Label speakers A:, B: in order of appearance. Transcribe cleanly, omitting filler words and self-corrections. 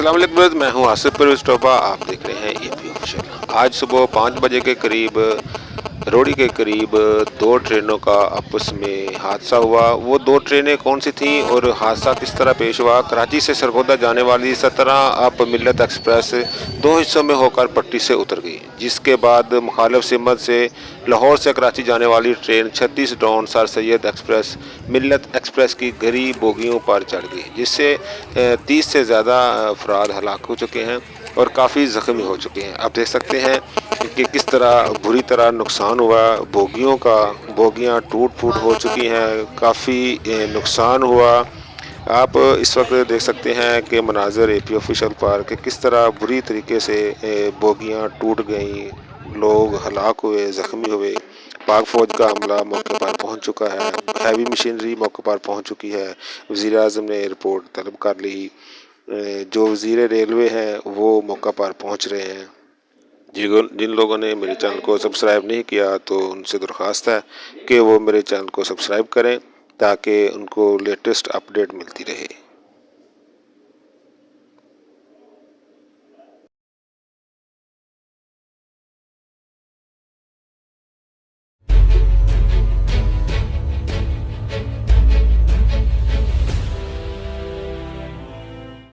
A: अस्सलाम वालेकुम व्यूअर्स, मैं हूं आसिफ परवेज़ टोपा। आप देख रहे हैं एपी ऑफिशियल। आज सुबह 5 बजे के करीब रोहड़ी के करीब दो ट्रेनों का आपस में हादसा हुआ। वो दो ट्रेनें कौन सी थीं और हादसा किस तरह पेश हुआ? कराची से सरगोदा जाने वाली 17 अप मिल्लत एक्सप्रेस दो हिस्सों में होकर पट्टी से उतर गई, जिसके बाद मुखालिफ सिमत से लाहौर से कराची जाने वाली train 36 down sir Syed express मिल्लत एक्सप्रेस की गहरी बोगियों पर चढ़ गई, जिससे 30 से ज़्यादा अफराद हलाक हो चुके हैं और काफ़ी ज़ख्मी हो चुके हैं। आप देख सकते हैं कि किस तरह बुरी तरह नुकसान हुआ बोगियों का। बोगियां टूट फूट हो चुकी हैं, काफ़ी नुकसान हुआ। आप इस वक्त देख सकते हैं कि मनाज़र एपी ऑफिशियल पर कि किस तरह बुरी तरीके से बोगियां टूट गईं, लोग हलाक हुए, ज़ख्मी हुए। पाक फ़ौज का अमला मौके पर पहुंच चुका है, हैवी मशीनरी मौके पर पहुंच चुकी है। वज़ीर आज़म ने रिपोर्ट तलब कर ली। जो वज़ीर रेलवे हैं वो मौका पर पहुंच रहे हैं। जिन लोगों ने मेरे चैनल को सब्सक्राइब नहीं किया तो उनसे दरख्वास्त है कि वो मेरे चैनल को सब्सक्राइब करें ताकि उनको लेटेस्ट अपडेट मिलती रहे।